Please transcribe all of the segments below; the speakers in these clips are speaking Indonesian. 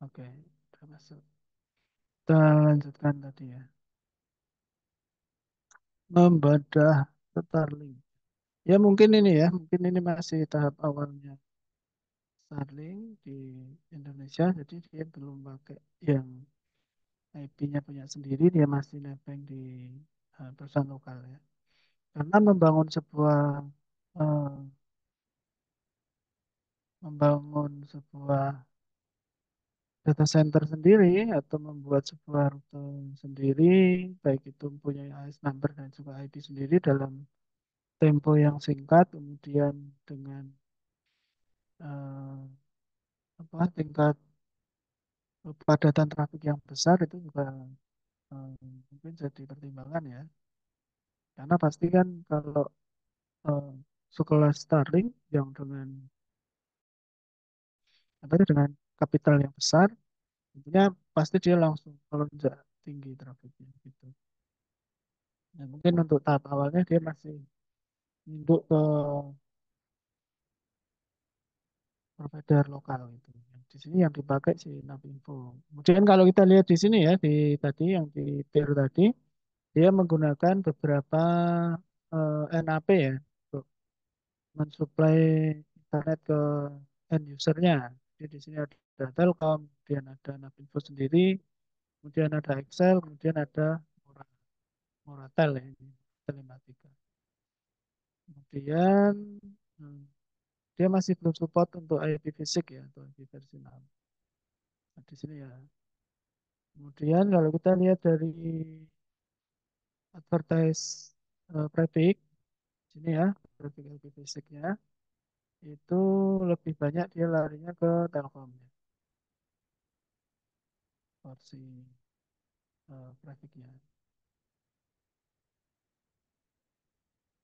Oke, udah masuk. Kita lanjutkan tadi ya. Membedah Starlink. Ya mungkin ini ya, mungkin ini masih tahap awalnya Starlink di Indonesia. Jadi dia belum pakai yang IP-nya punya sendiri, dia masih nebeng di perusahaan lokal ya. Karena eh, membangun sebuah data center sendiri atau membuat sebuah rute sendiri, baik itu mempunyai AS number dan juga IP sendiri dalam tempo yang singkat, kemudian dengan eh, tingkat kepadatan trafik yang besar itu juga eh, mungkin jadi pertimbangan ya. Karena pasti kan kalau eh, sekelas Starlink yang dengan dengan kapital yang besar, tentunya pasti dia langsung melonjak tinggi trafiknya gitu. Nah, mungkin untuk tahap awalnya dia masih induk ke provider lokal itu. Di sini yang dipakai si Navinfo. Kemudian kalau kita lihat di sini ya di tadi yang di tier tadi, dia menggunakan beberapa NAP ya untuk mensuplai internet ke end usernya. Jadi di sini ada Telkom, kemudian ada Navinfo sendiri, kemudian ada Excel, kemudian ada Mora- Moratel ya ini Telematika. Kemudian hmm, dia masih belum support untuk IP fisik ya, untuk IP versi 6. Nah, di sini ya. Kemudian kalau kita lihat dari advertise traffic, sini ya, traffic IP fisiknya, itu lebih banyak dia larinya ke Telkom ya, porsi trafficnya.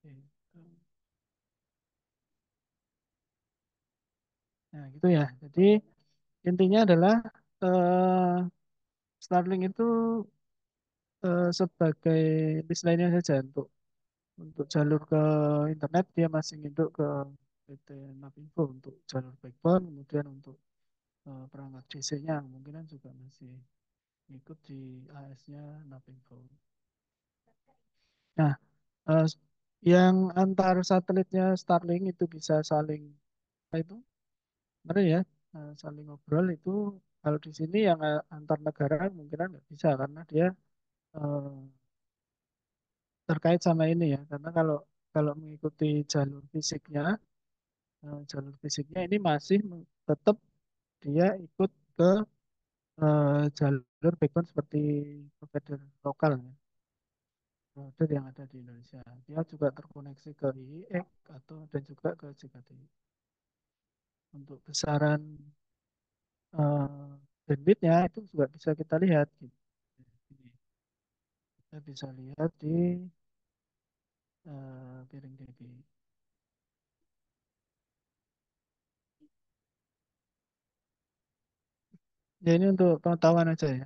Gitu. Nah, gitu ya. Jadi intinya adalah eh, Starlink itu sebagai list lainnya saja untuk jalur ke internet dia masih nginduk ke PT Napinfo untuk jalur backbone, kemudian untuk perangkat DC-nya kemungkinan juga masih ikut di AS-nya Napinfo. Nah, eh, yang antar satelitnya Starlink itu bisa saling apa itu mana ya saling ngobrol itu kalau di sini yang antar negara kemungkinan nggak bisa karena dia eh, terkait sama ini ya karena kalau kalau mengikuti jalur fisiknya ini masih tetap dia ikut ke jalur backbone seperti provider lokal ya, provider yang ada di Indonesia. Dia juga terkoneksi ke IIX atau dan juga ke JKT. Untuk besaran bandwidthnya itu juga bisa kita lihat gitu. Jadi, kita bisa lihat di piring DB. Ya ini untuk pengetahuan aja ya.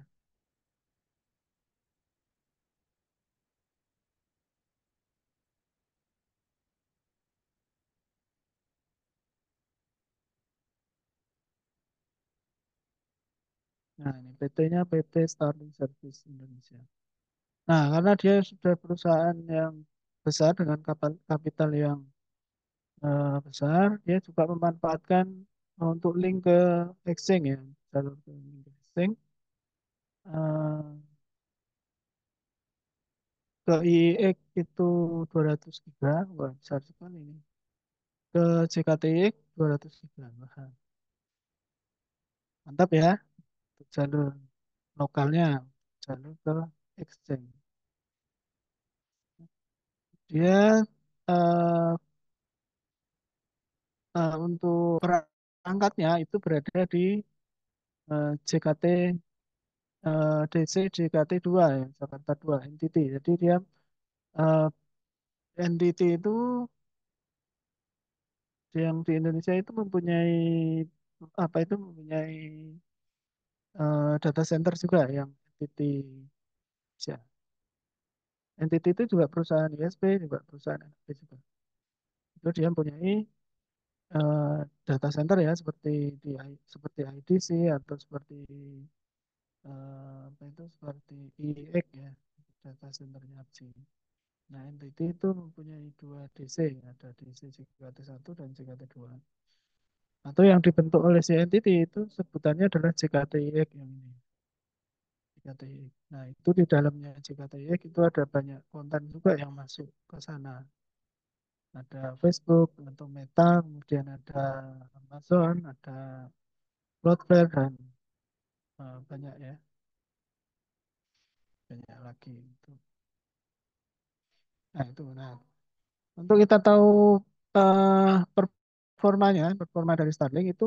Nah ini PT-nya PT Starling Service Indonesia. Nah karena dia sudah perusahaan yang besar dengan kapital yang besar, dia juga memanfaatkan untuk link ke exchange ya, jalur ke link ke exchange. Eh, ke IEX itu 200 giga, wah besar sekali ini. Ke JKTX 200 giga, wah, mantap ya. Untuk jalur lokalnya, jalur ke exchange. Dia eh, untuk perangkatnya itu berada di JKT DC JKT 2 ya, Jakarta 2 NTT. Jadi dia eh, NTT itu yang di Indonesia itu mempunyai apa itu mempunyai data center juga yang NTT Asia. NTT itu juga perusahaan ISP, juga perusahaan NTT juga. Itu dia mempunyai eh, data center ya seperti seperti IDC atau seperti apa itu seperti IX ya data centernya ABSI. Nah, NTT itu mempunyai dua DC, ada DC JKT1 dan JKT2. Atau yang dibentuk oleh si NTT itu sebutannya adalah JKTIX yang ini, JKTIX. Nah, itu di dalamnya JKTIX itu ada banyak konten juga yang masuk ke sana. Ada Facebook atau Meta, kemudian ada Amazon, ada Cloudflare dan banyak ya, banyak lagi itu. Nah, itu. Nah, untuk kita tahu performanya, performa dari Starlink itu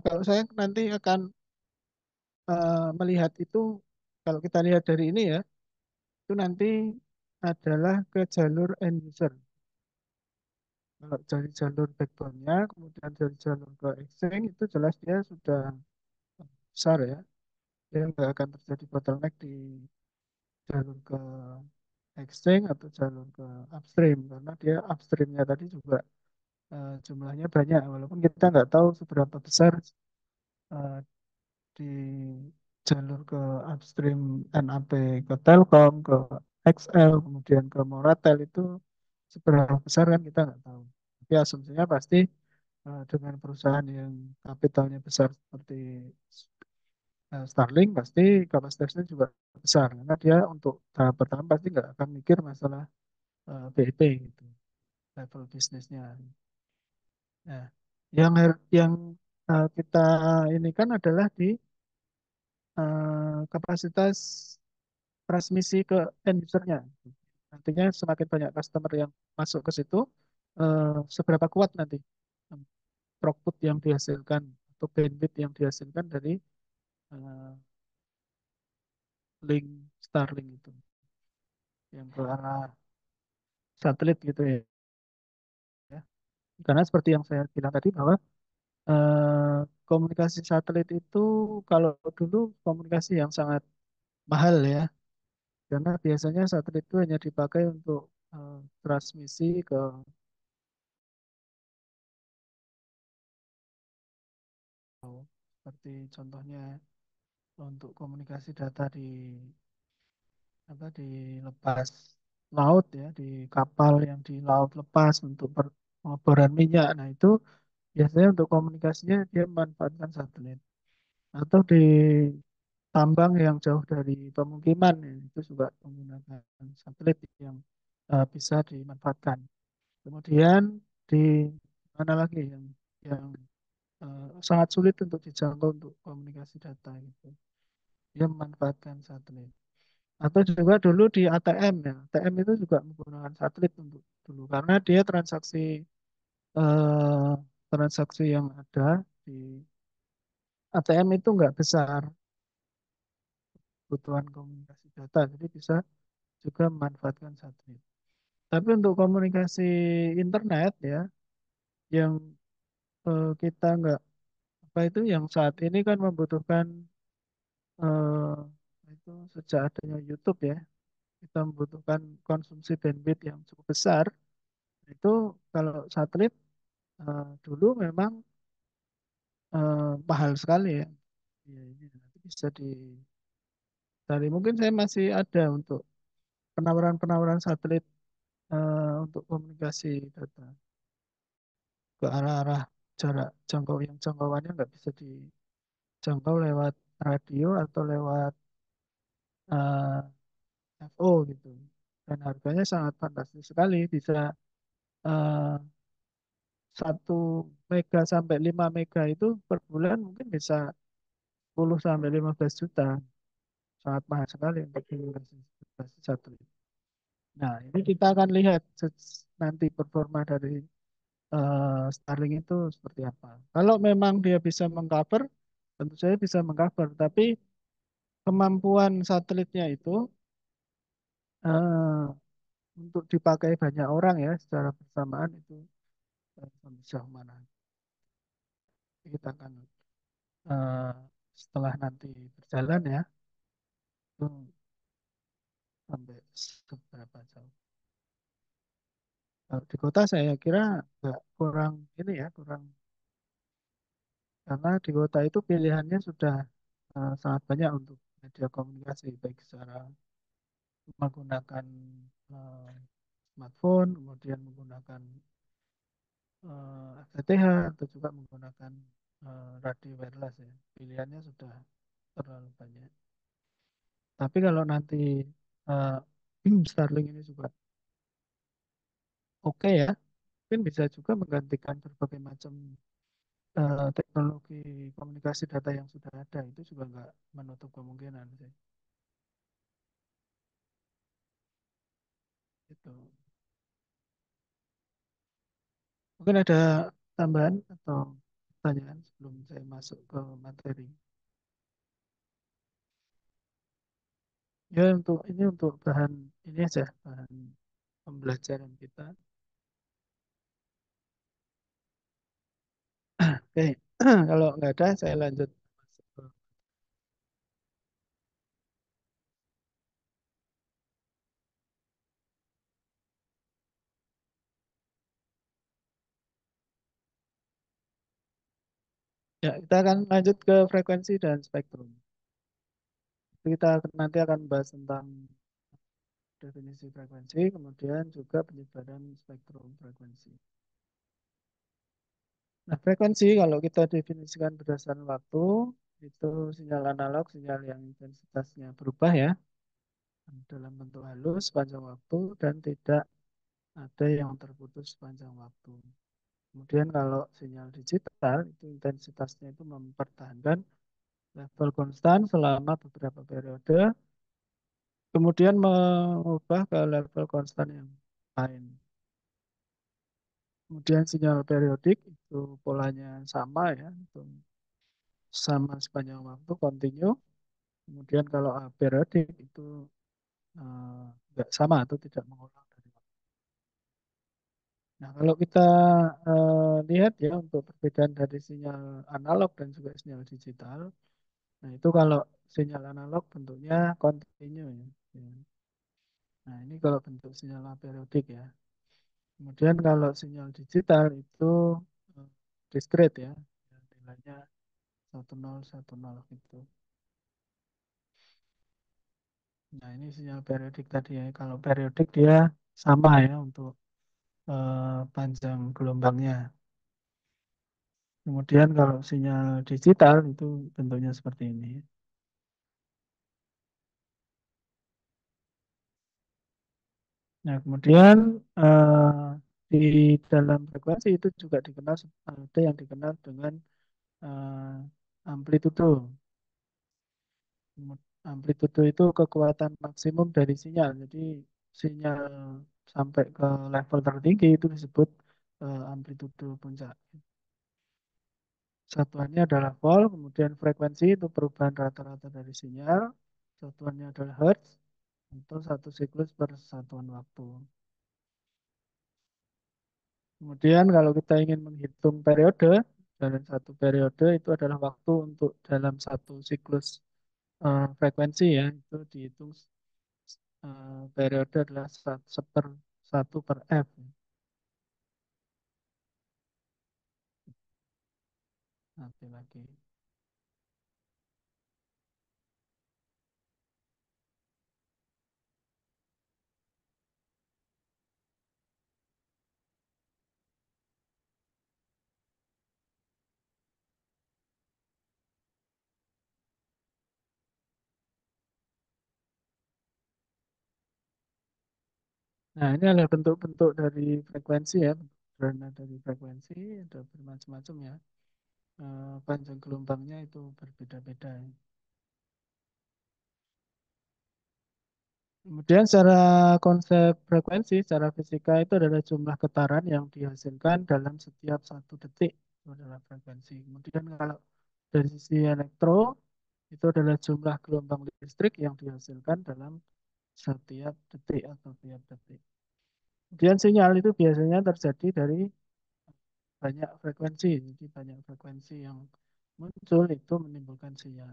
kalau saya nanti akan melihat itu kalau kita lihat dari ini ya, itu nanti adalah ke jalur end user. Kalau dari jalur backbone-nya, kemudian dari jalur ke exchange itu jelas dia sudah besar ya. Dia nggak akan terjadi bottleneck di jalur ke exchange atau jalur ke upstream karena dia upstreamnya tadi juga jumlahnya banyak walaupun kita nggak tahu seberapa besar eh, di jalur ke upstream NAP ke Telkom ke XL kemudian ke Moratel itu seberapa besar kan kita nggak tahu. Tapi asumsinya pasti dengan perusahaan yang kapitalnya besar seperti Starlink pasti kapasitasnya juga besar karena dia untuk tahap pertama pasti nggak akan mikir masalah BIP gitu level bisnisnya. Nah, yang kita ini kan adalah di kapasitas transmisi ke end usernya. Nantinya semakin banyak customer yang masuk ke situ, seberapa kuat nanti throughput yang dihasilkan atau bandwidth yang dihasilkan dari eh, link Starlink itu yang ke arah satelit gitu ya. Karena seperti yang saya bilang tadi bahwa komunikasi satelit itu kalau dulu komunikasi yang sangat mahal ya, karena biasanya satelit itu hanya dipakai untuk transmisi ke seperti contohnya untuk komunikasi data di apa di lepas laut ya, di kapal yang di laut lepas untuk pengoboran minyak. Nah, itu biasanya untuk komunikasinya dia memanfaatkan satelit. Atau di tambang yang jauh dari pemukiman ya, itu juga menggunakan satelit yang bisa dimanfaatkan. Kemudian di mana lagi yang sangat sulit untuk dijangkau untuk komunikasi data gitu. Dia memanfaatkan satelit. Atau juga dulu di ATM ya. ATM itu juga menggunakan satelit untuk dulu karena dia eh, transaksi yang ada di ATM itu nggak besar kebutuhan komunikasi data, jadi bisa juga memanfaatkan satelit. Tapi untuk komunikasi internet ya, yang kita nggak apa itu yang saat ini kan membutuhkan eh, itu sejak adanya YouTube ya, kita membutuhkan konsumsi bandwidth yang cukup besar. Itu kalau satelit dulu memang mahal sekali ya. Ya, ini nanti bisa dicari. Mungkin saya masih ada untuk penawaran-penawaran satelit untuk komunikasi data ke arah-arah jarak jangkau yang jangkauannya nggak bisa dijangkau lewat radio atau lewat eh, FO gitu. Dan harganya sangat fantastis sekali, bisa eh, 1 mega sampai 5 mega itu per bulan mungkin bisa 10 sampai 15 juta. Sangat mahal sekali untuk komunikasi satelit. Nah, ini kita akan lihat nanti performa dari Starlink itu seperti apa. Kalau memang dia bisa mengcover, tentu saja bisa mengcover. Tapi kemampuan satelitnya itu eh, untuk dipakai banyak orang ya secara bersamaan itu sampai sejauh mana. Kita akan eh, setelah nanti berjalan ya, itu sampai seberapa jauh. Di kota saya kira nggak kurang ini ya, kurang karena di kota itu pilihannya sudah sangat banyak untuk media komunikasi, baik secara menggunakan eh, smartphone, kemudian menggunakan FTTH atau juga menggunakan radio wireless ya. Pilihannya sudah terlalu banyak. Tapi kalau nanti eh, Starlink ini juga oke ya, mungkin bisa juga menggantikan berbagai macam teknologi komunikasi data yang sudah ada. Itu juga nggak menutup kemungkinan sih. Itu. Mungkin ada tambahan atau pertanyaan sebelum saya masuk ke materi. Ya untuk ini untuk bahan ini aja, bahan pembelajaran kita. Oke, kalau nggak ada saya lanjut. Ya, kita akan lanjut ke frekuensi dan spektrum. Kita nanti akan bahas tentang definisi frekuensi, kemudian juga penyebaran spektrum frekuensi. Nah, frekuensi kalau kita definisikan berdasarkan waktu, itu sinyal analog, sinyal yang intensitasnya berubah ya, dalam bentuk halus sepanjang waktu dan tidak ada yang terputus sepanjang waktu. Kemudian kalau sinyal digital, itu intensitasnya itu mempertahankan level konstan selama beberapa periode, kemudian mengubah ke level konstan yang lain. Kemudian sinyal periodik itu polanya sama ya, itu sama sepanjang waktu, kontinu. Kemudian kalau periodik itu nggak sama atau tidak mengulang dari waktu. Nah, kalau kita lihat ya untuk perbedaan dari sinyal analog dan juga sinyal digital, nah itu kalau sinyal analog bentuknya kontinu ya. Ya. Nah, ini kalau bentuk sinyal periodik ya. Kemudian kalau sinyal digital itu eh, discrete ya, ya nilainya 1010 gitu. Nah, ini sinyal periodik tadi ya. Kalau periodik dia sama ya untuk panjang gelombangnya. Kemudian kalau sinyal digital itu bentuknya seperti ini. Nah, kemudian di dalam frekuensi itu juga dikenal ada yang dikenal dengan amplitudo. Amplitudo itu kekuatan maksimum dari sinyal. Jadi sinyal sampai ke level tertinggi itu disebut amplitudo puncak. Satuannya adalah volt, kemudian frekuensi itu perubahan rata-rata dari sinyal. Satuannya adalah hertz untuk satu siklus per satuan waktu. Kemudian kalau kita ingin menghitung periode, dalam satu periode itu adalah waktu untuk dalam satu siklus frekuensi ya, itu dihitung periode adalah satu per F. Nanti lagi. Nah, ini adalah bentuk-bentuk dari frekuensi ya. Karena dari frekuensi ada bermacam-macam ya. Panjang gelombangnya itu berbeda-beda ya. Kemudian secara konsep frekuensi, secara fisika itu adalah jumlah getaran yang dihasilkan dalam setiap satu detik. Itu adalah frekuensi. Kemudian kalau dari sisi elektro, itu adalah jumlah gelombang listrik yang dihasilkan dalam setiap detik atau tiap detik. Kemudian sinyal itu biasanya terjadi dari banyak frekuensi. Jadi banyak frekuensi yang muncul itu menimbulkan sinyal.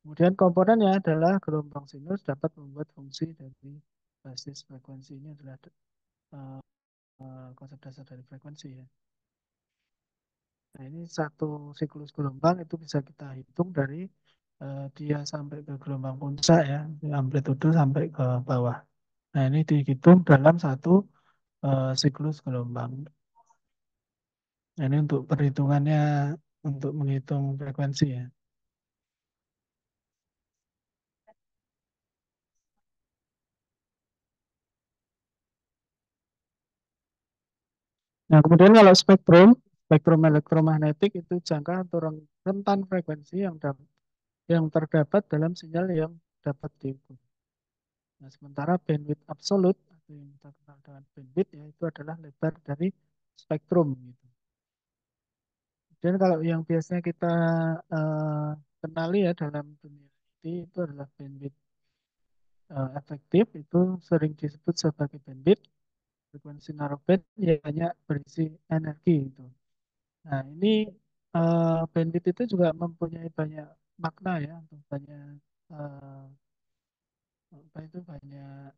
Kemudian komponennya adalah gelombang sinus dapat membuat fungsi dari basis frekuensi ini adalah konsep dasar dari frekuensi ya. Nah, ini satu siklus gelombang itu bisa kita hitung dari dia sampai ke gelombang puncak ya, amplitudo sampai ke bawah. Nah, ini dihitung dalam satu siklus gelombang. Nah, ini untuk perhitungannya, untuk menghitung frekuensi ya. Nah, kemudian kalau spektrum elektromagnetik itu jangka atau rentan frekuensi yang terdapat dalam sinyal yang dapat diukur. Nah, sementara bandwidth absolut atau yang kita kenal dengan bandwidth ya itu adalah lebar dari spektrum gitu. Dan kalau yang biasanya kita eh, kenali ya dalam dunia IT itu adalah bandwidth efektif itu sering disebut sebagai bandwidth frekuensi narrowband ya hanya berisi energi itu. Nah, ini bandwidth itu juga mempunyai banyak makna ya, atau banyak eh, apa itu banyak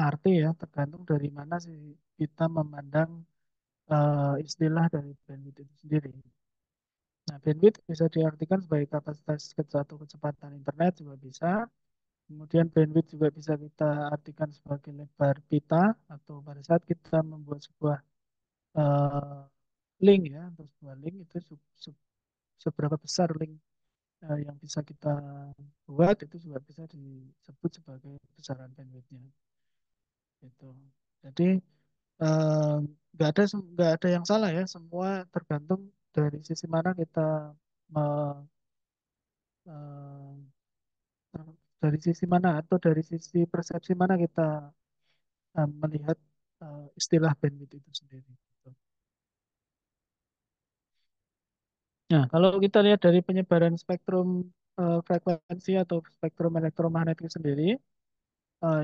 arti ya, tergantung dari mana sih kita memandang istilah dari bandwidth itu sendiri. Nah, bandwidth bisa diartikan sebagai kapasitas satu kecepatan internet juga bisa. Kemudian bandwidth juga bisa kita artikan sebagai lebar pita atau pada saat kita membuat sebuah eh, link ya, atau sebuah link itu seberapa besar link yang bisa kita buat itu juga bisa disebut sebagai besaran bandwidthnya. Gitu. Jadi eh, nggak ada yang salah ya, semua tergantung dari sisi mana kita me- eh, dari sisi mana atau dari sisi persepsi mana kita melihat istilah bandwidth itu sendiri. Gitu. Nah, kalau kita lihat dari penyebaran spektrum frekuensi atau spektrum elektromagnetik sendiri,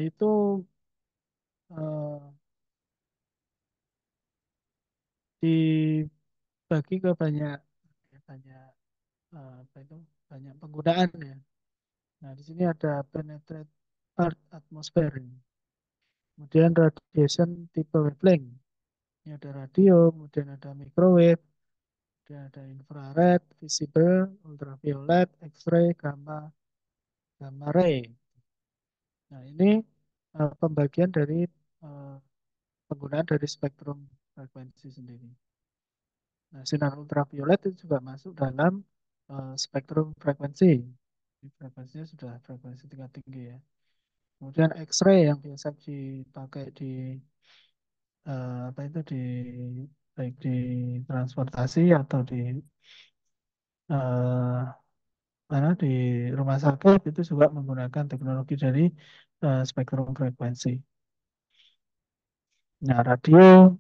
itu eh, dibagi ke banyak apa itu banyak penggunaan ya. Nah, di sini ada penetrate earth atmosphere. Kemudian radiation tipe wavelength. Ini ada radio, kemudian ada microwave, kemudian ada infrared, visible, ultraviolet, X-ray, gamma ray. Nah, ini pembagian dari eh, penggunaan dari spektrum frekuensi sendiri. Nah, sinar ultraviolet itu juga masuk dalam spektrum frekuensi. Ini frekuensinya sudah frekuensi tingkat tinggi ya. Kemudian X-ray yang biasa dipakai di apa itu di baik di transportasi atau di eh, mana di rumah sakit itu juga menggunakan teknologi dari spektrum frekuensi. Nah, radio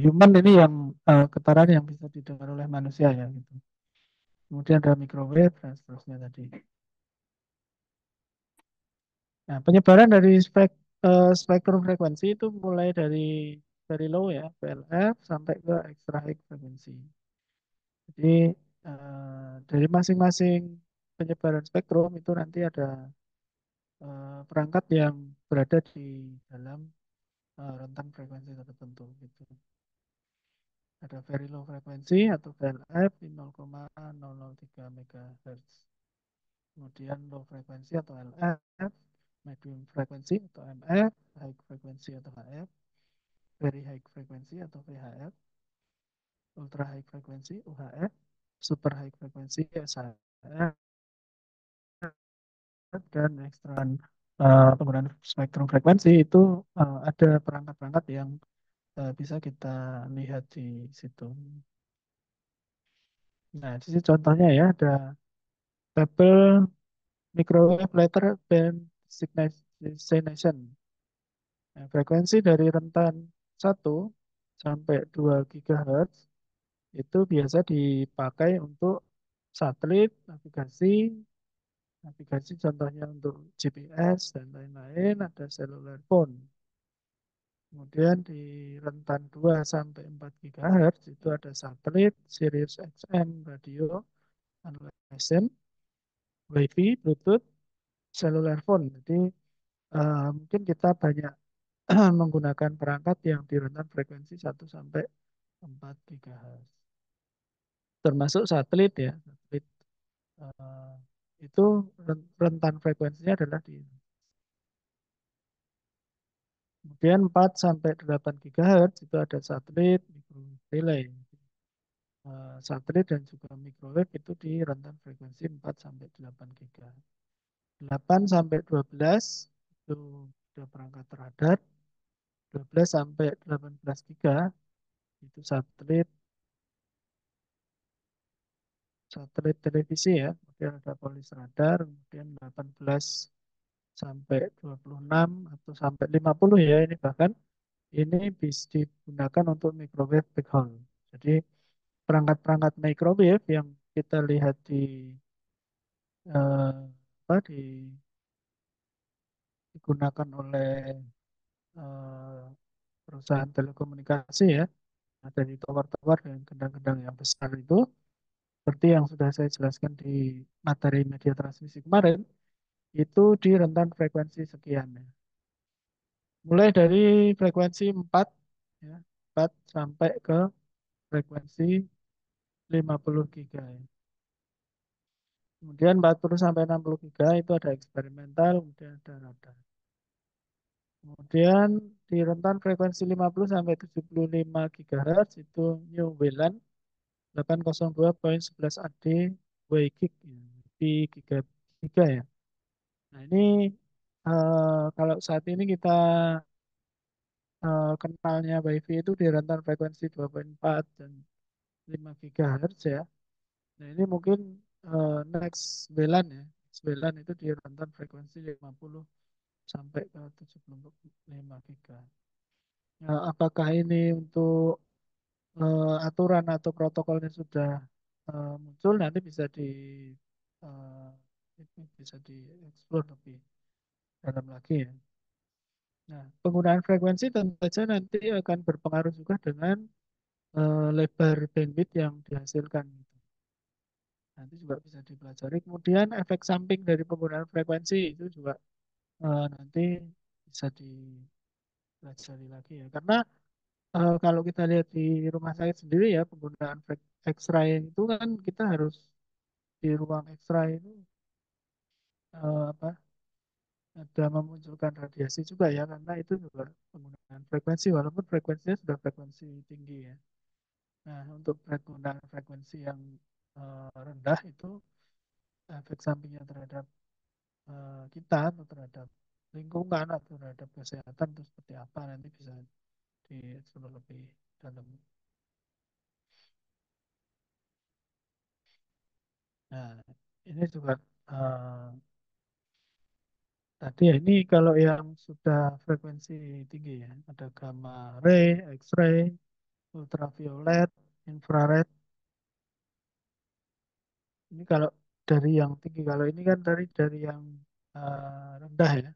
human ini yang getaran yang bisa didengar oleh manusia ya gitu. Kemudian ada microwave dan seterusnya tadi. Nah, penyebaran dari spektrum frekuensi itu mulai dari low ya, PLF sampai ke extra high frekuensi. Jadi dari masing-masing penyebaran spektrum itu nanti ada perangkat yang berada di dalam rentang frekuensi tertentu gitu. Ada very low frekuensi atau VLF di 0,003 MHz. Kemudian low frekuensi atau LF, medium frekuensi atau MF, high frekuensi atau HF, very high frekuensi atau VHF, ultra high frekuensi UHF, super high frekuensi SHF, dan ekstra penggunaan spektrum frekuensi itu ada perangkat-perangkat yang bisa kita lihat di situ. Nah, di sini contohnya ya ada tabel microwave letter band signation. Nah, frekuensi dari rentan 1 sampai 2 GHz itu biasa dipakai untuk satelit, navigasi contohnya untuk GPS dan lain-lain, ada cellular phone. Kemudian di rentan 2 sampai 4 GHz itu ada satelit, Sirius XM, radio, unlicensed, Wi-Fi, Bluetooth, cellular phone. Jadi mungkin kita banyak menggunakan perangkat yang di rentan frekuensi 1 sampai 4 GHz. Termasuk satelit ya. Satelit eh, itu rentan frekuensinya adalah di. Kemudian 4 sampai 8 GHz itu ada satelit, microwave relay. Satelit dan juga microwave itu di rentan frekuensi 4 sampai 8 GHz. 8 sampai 12 itu sudah perangkat radar. 12 sampai 18 giga itu satelit televisi ya. Kemudian ada polis radar, kemudian 18 sampai 26 atau sampai 50 ya ini bahkan ini bisa digunakan untuk microwave backhaul. Jadi perangkat-perangkat microwave yang kita lihat apa, digunakan oleh eh, perusahaan telekomunikasi ya, ada di tower-tower dan gedang-gedang yang besar itu, seperti yang sudah saya jelaskan di materi media transmisi kemarin, itu di rentan frekuensi sekian ya. Mulai dari frekuensi 4 ya, 4 sampai ke frekuensi 50 giga ya. Kemudian 40 sampai 60 giga itu ada eksperimental, kemudian ada radar. Kemudian di rentan frekuensi 50 sampai 75 GHz itu New WLAN 802.11 AD WGig ya, di giga ya. Nah ini kalau saat ini kita kenalnya WiFi itu di rentan frekuensi 2,4 dan 5 GHz ya. Nah ini mungkin next WLAN ya. Next WLAN itu di rentan frekuensi 50 sampai ke 75 GHz. Nah, apakah ini untuk aturan atau protokolnya sudah muncul nanti eh, bisa dieksplor lebih dalam lagi ya. Nah, penggunaan frekuensi tentu saja nanti akan berpengaruh juga dengan lebar bandwidth yang dihasilkan. Nanti juga bisa dipelajari. Kemudian efek samping dari penggunaan frekuensi itu juga nanti bisa dipelajari lagi ya. Karena kalau kita lihat di rumah sakit sendiri ya, penggunaan X-ray itu kan kita harus di ruang X-ray itu apa, ada memunculkan radiasi juga ya, karena itu juga penggunaan frekuensi, walaupun frekuensinya sudah frekuensi tinggi ya. Nah, untuk penggunaan frekuensi yang rendah itu efek sampingnya terhadap kita atau terhadap lingkungan atau terhadap kesehatan itu seperti apa nanti bisa dieksplor lebih dalam. Nah, ini juga eh, tadi ya, ini kalau yang sudah frekuensi tinggi ya, ada gamma ray, X-ray, ultraviolet, infrared. Ini kalau dari yang tinggi, kalau ini kan dari yang rendah ya,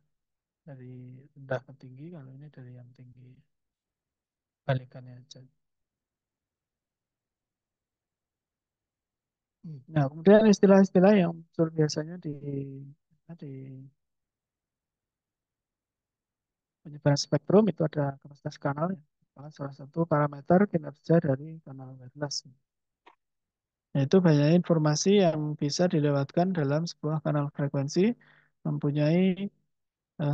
dari rendah ke tinggi. Kalau ini dari yang tinggi, balikannya aja. Nah, kemudian istilah-istilah yang muncul biasanya di penyebaran spektrum itu ada kapasitas kanal, ya. Salah satu parameter kinerja dari kanal wireless. Yaitu banyak informasi yang bisa dilewatkan dalam sebuah kanal frekuensi mempunyai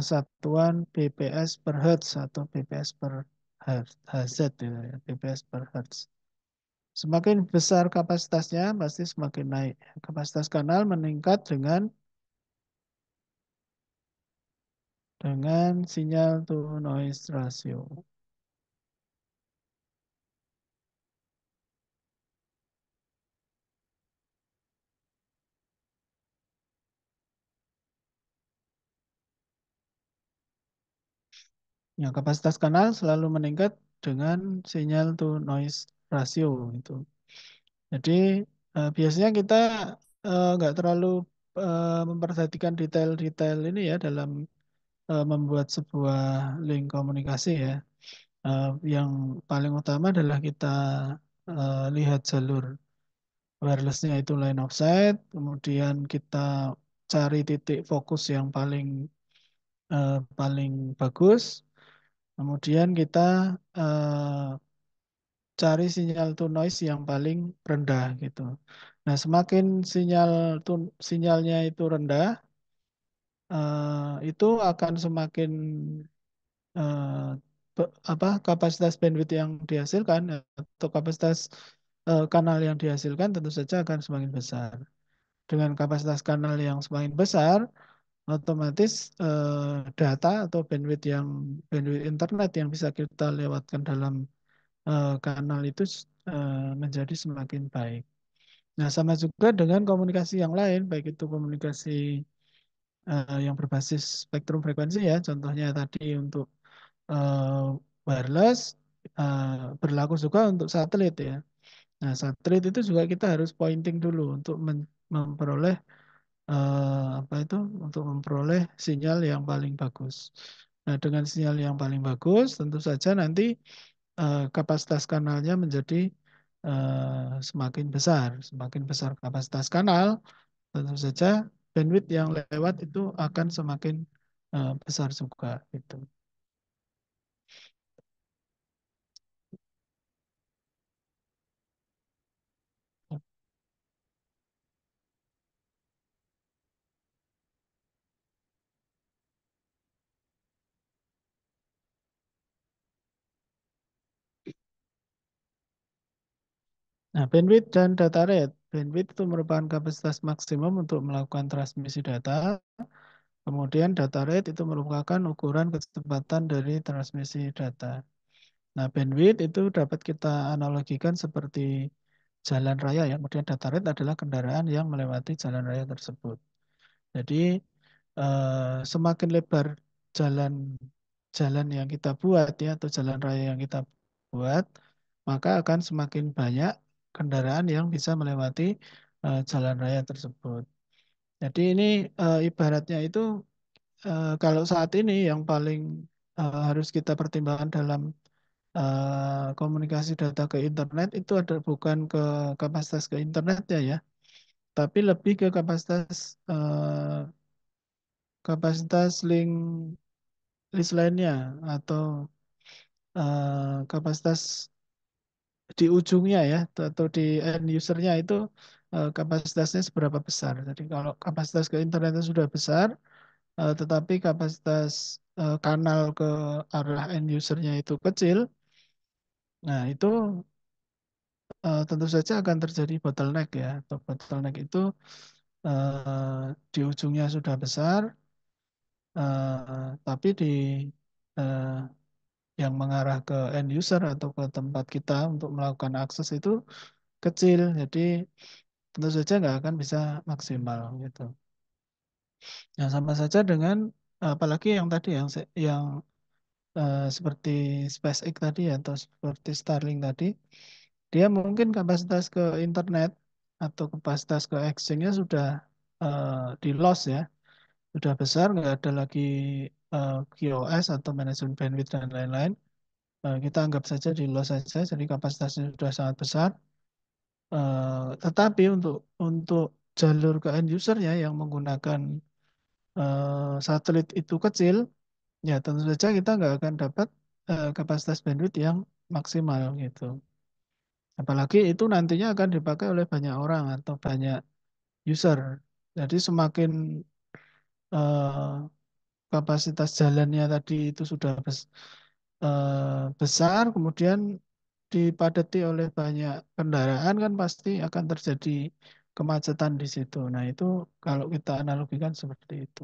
satuan bps per hertz atau bps per hertz, Hz ya, bps per hertz. Semakin besar kapasitasnya pasti semakin naik. Kapasitas kanal meningkat dengan sinyal to noise ratio. Ya, kapasitas kanal selalu meningkat dengan sinyal to noise ratio itu. Jadi biasanya kita nggak terlalu memperhatikan detail-detail ini ya dalam membuat sebuah link komunikasi ya. Yang paling utama adalah kita lihat jalur wirelessnya itu line of sight, kemudian kita cari titik fokus yang paling bagus, Kemudian kita cari sinyal to noise yang paling rendah gitu. Nah, semakin sinyalnya itu rendah, itu akan semakin kapasitas bandwidth yang dihasilkan atau kapasitas kanal yang dihasilkan tentu saja akan semakin besar. Dengan kapasitas kanal yang semakin besar, otomatis data atau bandwidth internet yang bisa kita lewatkan dalam kanal itu menjadi semakin baik. Nah, sama juga dengan komunikasi yang lain, baik itu komunikasi yang berbasis spektrum frekuensi ya, contohnya tadi untuk eh, wireless, berlaku juga untuk satelit ya. Nah, satelit itu juga kita harus pointing dulu untuk memperoleh apa itu untuk memperoleh sinyal yang paling bagus. Nah, dengan sinyal yang paling bagus, tentu saja nanti kapasitas kanalnya menjadi semakin besar. Semakin besar kapasitas kanal, tentu saja bandwidth yang lewat itu akan semakin besar juga. Gitu. Nah, bandwidth dan data rate. Bandwidth itu merupakan kapasitas maksimum untuk melakukan transmisi data. Kemudian data rate itu merupakan ukuran kecepatan dari transmisi data. Nah, bandwidth itu dapat kita analogikan seperti jalan raya ya. Kemudian data rate adalah kendaraan yang melewati jalan raya tersebut. Jadi semakin lebar jalan jalan yang kita buat ya atau jalan raya yang kita buat, maka akan semakin banyak kendaraan yang bisa melewati jalan raya tersebut. Jadi ini ibaratnya itu kalau saat ini yang paling harus kita pertimbangkan dalam komunikasi data ke internet itu ada bukan ke kapasitas ke internetnya ya, tapi lebih ke kapasitas list lainnya atau kapasitas di ujungnya ya atau di end usernya itu kapasitasnya seberapa besar. Jadi kalau kapasitas ke internetnya sudah besar, tetapi kapasitas kanal ke arah end usernya itu kecil, nah itu tentu saja akan terjadi bottleneck ya. Atau bottleneck itu di ujungnya sudah besar, tapi di eh, yang mengarah ke end user atau ke tempat kita untuk melakukan akses itu kecil. Jadi tentu saja nggak akan bisa maksimal gitu. Nah, sama saja dengan apalagi yang tadi yang seperti SpaceX tadi ya, atau seperti Starlink tadi, dia mungkin kapasitas ke internet atau kapasitas ke exchange-nya sudah di loss ya, sudah besar, nggak ada lagi QoS atau manajemen bandwidth dan lain-lain. Kita anggap saja di loss saja, jadi kapasitasnya sudah sangat besar. Tetapi untuk jalur ke end usernya yang menggunakan satelit itu kecil, ya tentu saja kita nggak akan dapat kapasitas bandwidth yang maksimal gitu. Apalagi itu nantinya akan dipakai oleh banyak orang atau banyak user. Jadi semakin eh, kapasitas jalannya tadi itu sudah besar, kemudian dipadati oleh banyak kendaraan kan pasti akan terjadi kemacetan di situ. Nah, itu kalau kita analogikan seperti itu.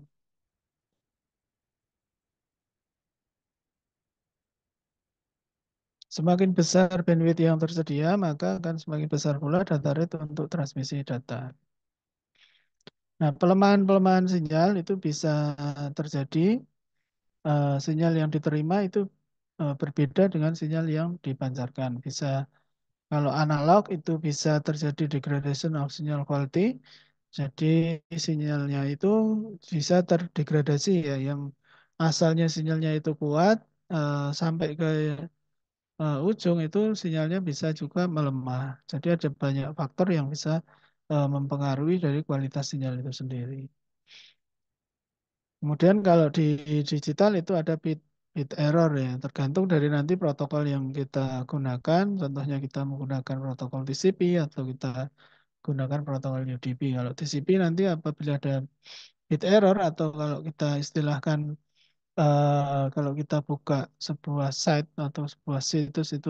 Semakin besar bandwidth yang tersedia, maka akan semakin besar pula data rate untuk transmisi data. Nah, pelemahan-pelemahan sinyal itu bisa terjadi. Sinyal yang diterima itu berbeda dengan sinyal yang dipancarkan. Bisa kalau analog itu bisa terjadi degradation of signal quality. Jadi sinyalnya itu bisa terdegradasi ya, yang asalnya sinyalnya itu kuat sampai ke ujung itu sinyalnya bisa juga melemah. Jadi ada banyak faktor yang bisa mempengaruhi dari kualitas sinyal itu sendiri. Kemudian kalau di digital itu ada bit. bit error ya, tergantung dari nanti protokol yang kita gunakan. Contohnya kita menggunakan protokol TCP atau kita gunakan protokol UDP. Kalau TCP nanti apabila ada bit error atau kalau kita istilahkan kalau kita buka sebuah site atau sebuah situs itu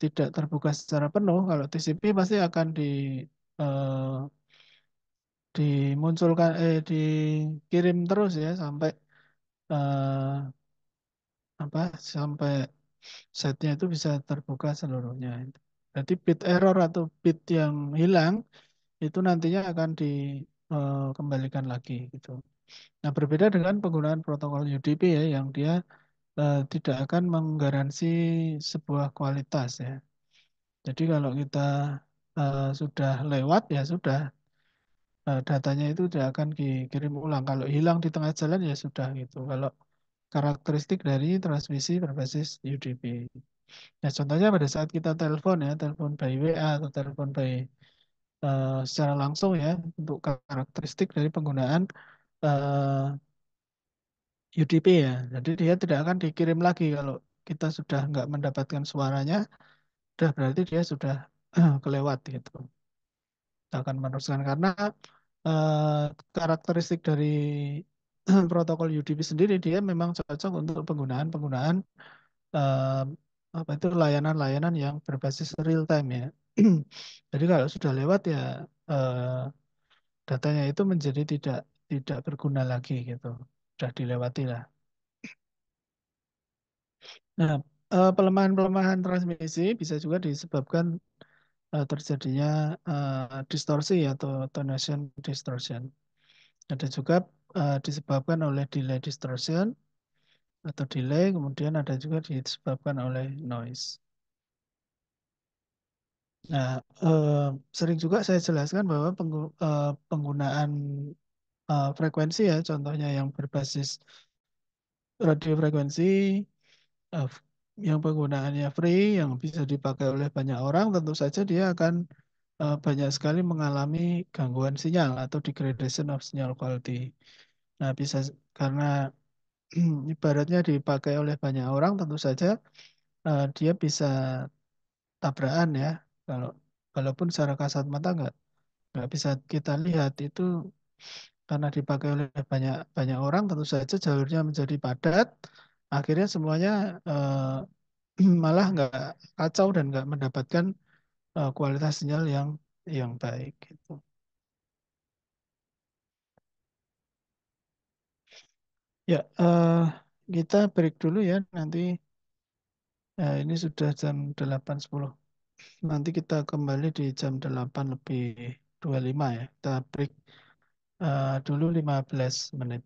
tidak terbuka secara penuh, kalau TCP pasti akan eh, dimunculkan dikirim terus ya sampai eh, apa sampai site-nya itu bisa terbuka seluruhnya. Jadi bit error atau bit yang hilang itu nantinya akan dikembalikan lagi gitu. Nah, berbeda dengan penggunaan protokol UDP ya yang dia tidak akan menggaransi sebuah kualitas ya. Jadi kalau kita sudah lewat ya sudah datanya itu tidak akan dikirim ulang. Kalau hilang di tengah jalan ya sudah gitu. Kalau karakteristik dari transmisi berbasis UDP. Nah, contohnya pada saat kita telepon ya, telepon by WA atau telepon by secara langsung ya, untuk karakteristik dari penggunaan UDP ya. Jadi dia tidak akan dikirim lagi kalau kita sudah nggak mendapatkan suaranya, udah berarti dia sudah kelewat gitu. Kita akan meneruskan karena eh, karakteristik dari protokol UDP sendiri dia memang cocok untuk penggunaan-penggunaan eh, apa itu layanan-layanan yang berbasis real time ya. Jadi kalau sudah lewat ya eh, datanya itu menjadi tidak tidak berguna lagi gitu. Sudah dilewati lah. Nah, pelemahan-pelemahan transmisi bisa juga disebabkan terjadinya distorsi atau tonation distortion. Ada juga disebabkan oleh delay distortion atau delay, kemudian ada juga disebabkan oleh noise. Nah, sering juga saya jelaskan bahwa penggunaan frekuensi ya, contohnya yang berbasis radio frekuensi, eh, yang penggunaannya free, yang bisa dipakai oleh banyak orang, tentu saja dia akan banyak sekali mengalami gangguan sinyal atau degradation of signal quality. Nah, bisa karena ibaratnya dipakai oleh banyak orang, tentu saja dia bisa tabrakan ya. Kalau walaupun secara kasat mata nggak bisa kita lihat itu karena dipakai oleh banyak banyak orang, tentu saja jalurnya menjadi padat. Akhirnya semuanya malah nggak kacau dan nggak mendapatkan kualitas sinyal yang baik gitu. Ya, kita break dulu ya. Nanti ini sudah jam 8.10. Nanti kita kembali di jam 8 lebih 25 ya. Kita break dulu 15 menit.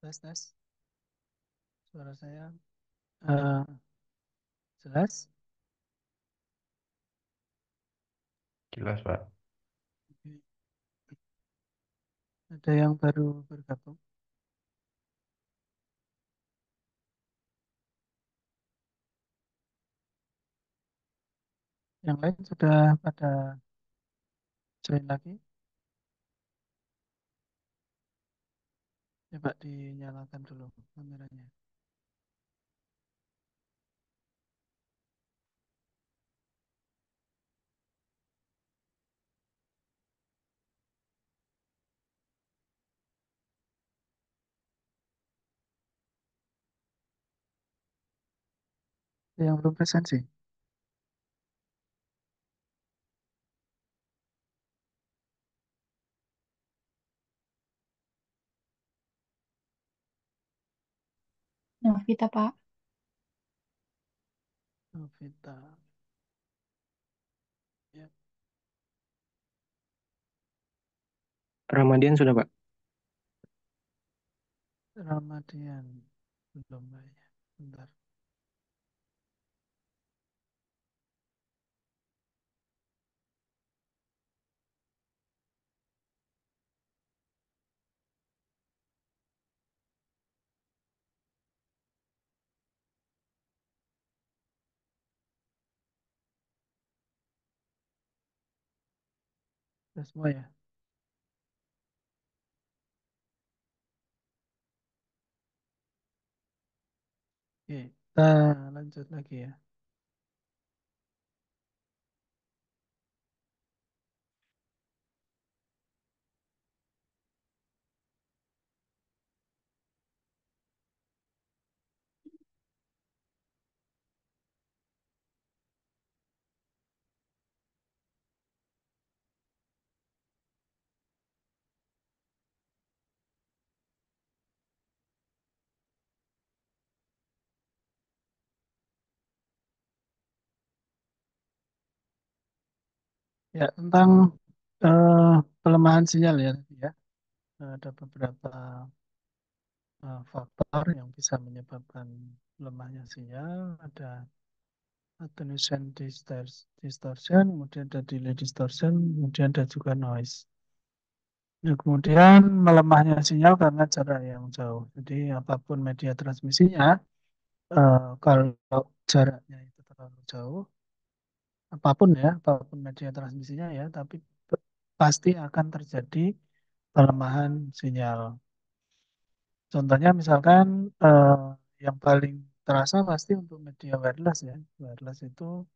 Tes tes. Suara saya eh, jelas. Jelas, Pak. Oke. Ada yang baru bergabung. Yang lain sudah pada join lagi. Coba dinyalakan dulu kameranya. Ada yang belum presensi. Novita, Pak. Novita. Ya, Ramadian sudah, Pak. Ramadian. Belum kayaknya. Bentar. Sudah semua ya. Oke, kita lanjut lagi ya. Ya, tentang eh, pelemahan sinyal ya tadi ya. Ada beberapa faktor yang bisa menyebabkan lemahnya sinyal. Ada attenuation distortion, kemudian ada delay distortion, kemudian ada juga noise. Ya, kemudian melemahnya sinyal karena jarak yang jauh. Jadi apapun media transmisinya, kalau jaraknya itu terlalu jauh, apapun media transmisinya ya, tapi pasti akan terjadi pelemahan sinyal. Contohnya misalkan yang paling terasa pasti untuk media wireless ya. Wireless itu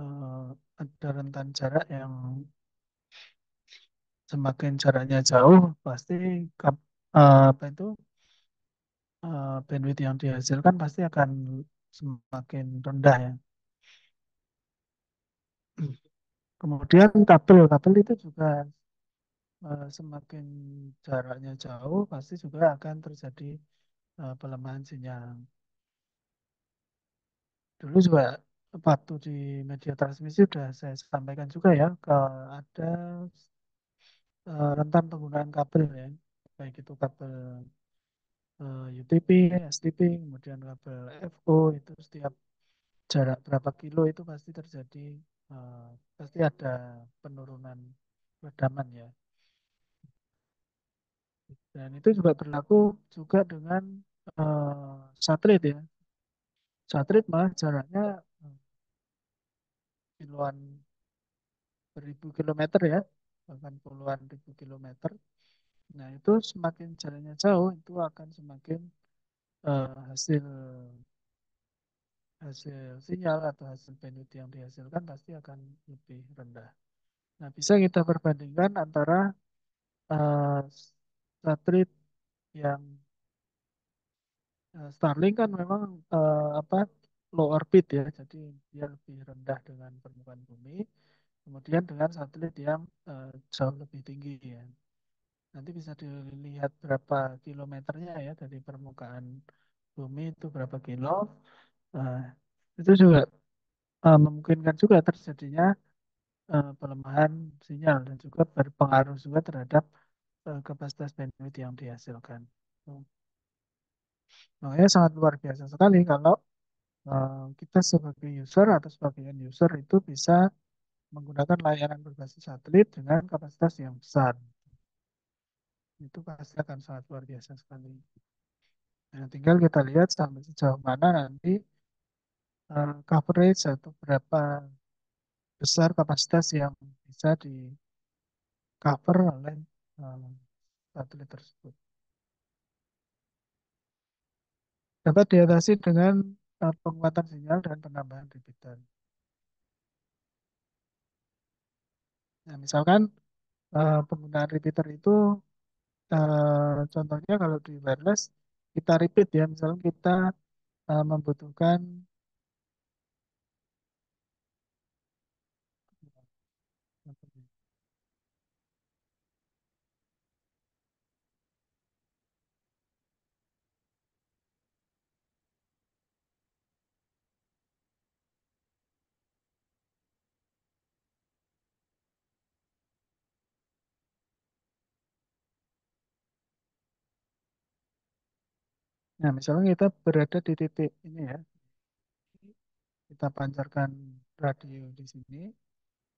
eh, ada rentan jarak yang semakin jaraknya jauh pasti apa itu bandwidth yang dihasilkan pasti akan semakin rendah ya. Kemudian kabel itu juga semakin jaraknya jauh pasti juga akan terjadi pelemahan sinyal. Dulu juga waktu di media transmisi sudah saya sampaikan juga ya, ada rentan penggunaan kabel ya, baik itu kabel UTP, STP, kemudian kabel FO itu setiap jarak berapa kilo itu pasti terjadi, eh, pasti ada penurunan redaman ya. Dan itu juga berlaku juga dengan satelit ya. Satelit malah jaraknya kiloan beribu kilometer ya, bahkan puluhan ribu kilometer. Nah, itu semakin jaraknya jauh, itu akan semakin hasil hasil sinyal atau hasil bandwidth yang dihasilkan pasti akan lebih rendah. Nah, bisa kita perbandingkan antara eh, satelit yang Starlink kan memang apa low orbit ya, jadi dia lebih rendah dengan permukaan bumi. Kemudian dengan satelit yang jauh lebih tinggi ya. Nanti bisa dilihat berapa kilometernya ya dari permukaan bumi itu berapa kilo. Eh, itu juga memungkinkan juga terjadinya pelemahan sinyal dan juga berpengaruh juga terhadap kapasitas bandwidth yang dihasilkan. Makanya sangat luar biasa sekali kalau kita sebagai user atau sebagai end user itu bisa menggunakan layanan berbasis satelit dengan kapasitas yang besar. Itu pasti akan sangat luar biasa sekali. Nah, tinggal kita lihat sampai sejauh mana nanti coverage atau berapa besar kapasitas yang bisa di cover oleh eh, satelit tersebut. Dapat diatasi dengan penguatan sinyal dan penambahan repeater. Nah, misalkan penggunaan repeater itu contohnya kalau di wireless kita repeat ya, misalkan kita membutuhkan. Nah, misalnya kita berada di titik ini ya, kita pancarkan radio di sini,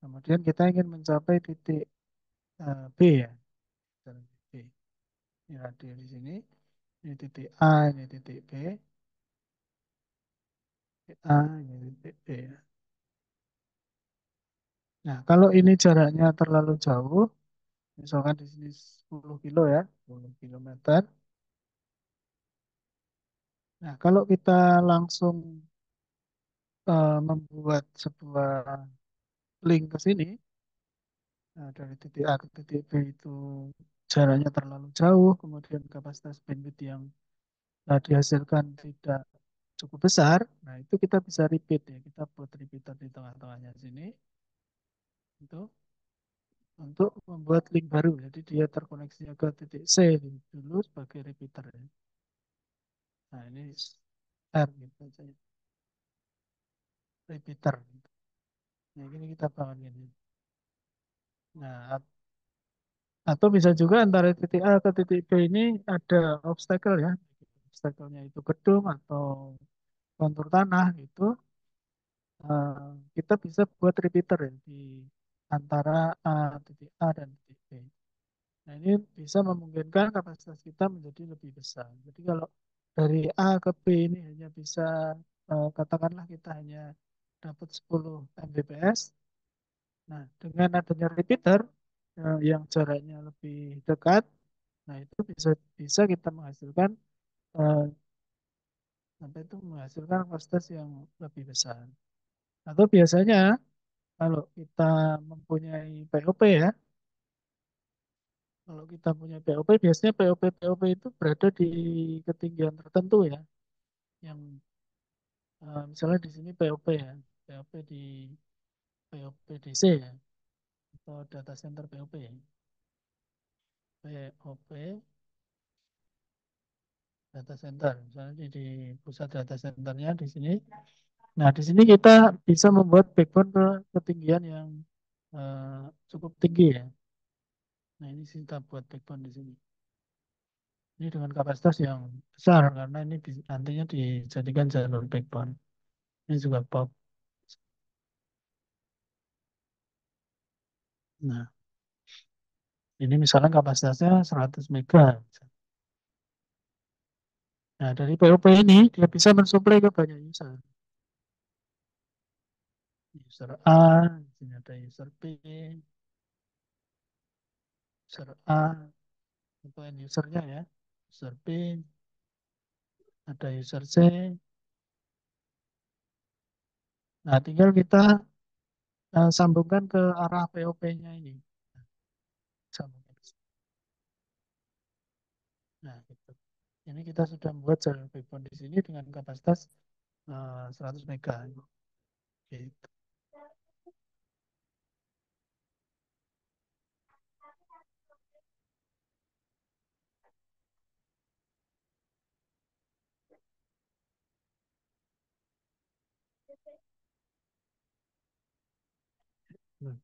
kemudian kita ingin mencapai titik B ya, misalnya B. Ini radio di sini, ini titik A, ini titik B, titik A, ini titik B ya. Nah, kalau ini jaraknya terlalu jauh, misalkan di sini 10 kilo ya, 10 kilometer. Nah, kalau kita langsung membuat sebuah link ke sini, nah, dari titik A ke titik B itu jaraknya terlalu jauh, kemudian kapasitas bandwidth yang dihasilkan tidak cukup besar. Nah, itu kita bisa repeat ya. Kita buat repeater di tengah-tengahnya sini itu untuk membuat link baru. Jadi dia terkoneksinya ke titik C dulu sebagai repeater ya. Nah, ini R gitu aja ya. Repeater. Gitu. Nah, ini kita bangun ini. Nah, atau bisa juga antara titik A ke titik B ini ada obstacle ya. Obstacle-nya itu gedung atau kontur tanah itu kita bisa buat repeater ya di antara titik A dan titik B. Nah, ini bisa memungkinkan kapasitas kita menjadi lebih besar. Jadi kalau dari A ke B ini hanya bisa katakanlah kita hanya dapat 10 Mbps. Nah, dengan adanya repeater yang jaraknya lebih dekat, nah itu bisa bisa kita menghasilkan eh, sampai itu menghasilkan kapasitas yang lebih besar. Atau biasanya kalau kita mempunyai POP ya, kalau kita punya POP, biasanya POP itu berada di ketinggian tertentu ya. Yang misalnya di sini POP ya, POP di POPDC ya, atau data center POP ya. POP data center, misalnya di pusat data centernya di sini. Nah, di sini kita bisa membuat backbone ke ketinggian yang cukup tinggi ya. Nah, ini kita buat backbone di sini. Ini dengan kapasitas yang besar karena ini nantinya dijadikan jalur backbone. Ini juga POP. Nah, ini misalnya kapasitasnya 100 mega. Nah, dari POP ini dia bisa mensuplai ke banyak user. User A, di sini ada user B, user A, itu end usernya ya. User B, ada user C. Nah, tinggal kita sambungkan ke arah POP-nya ini. Sambungkan ke sini. Nah, gitu. Ini kita sudah membuat jalur backbone di sini dengan kapasitas 100 mega. Gitu. Hmm.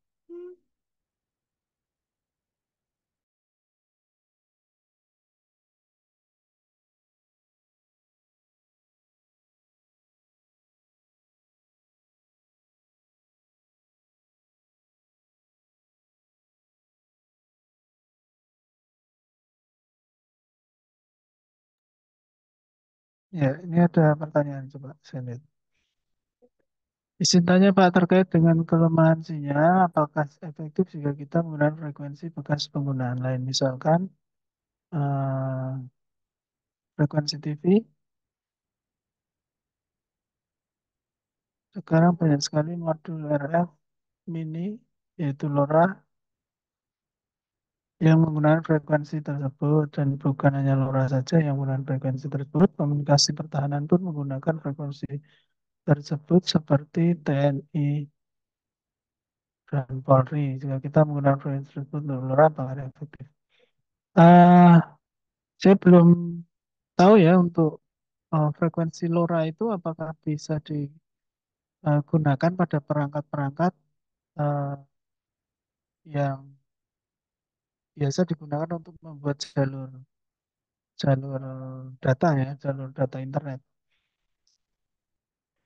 Ya, ini ada pertanyaan coba saya lihat. Izin tanya Pak terkait dengan kelemahan sinyal, apakah efektif jika kita menggunakan frekuensi bekas penggunaan lain, misalkan eh, frekuensi TV. Sekarang banyak sekali modul RF mini, yaitu LoRa, yang menggunakan frekuensi tersebut, dan bukan hanya LoRa saja yang menggunakan frekuensi tersebut, komunikasi pertahanan pun menggunakan frekuensi tersebut seperti TNI dan Polri. Jika kita menggunakan frekuensi tersebut untuk LoRa, apakah efektif? Ah, saya belum tahu ya untuk frekuensi LoRa itu apakah bisa digunakan pada perangkat-perangkat eh, yang biasa digunakan untuk membuat jalur jalur data ya, jalur data internet.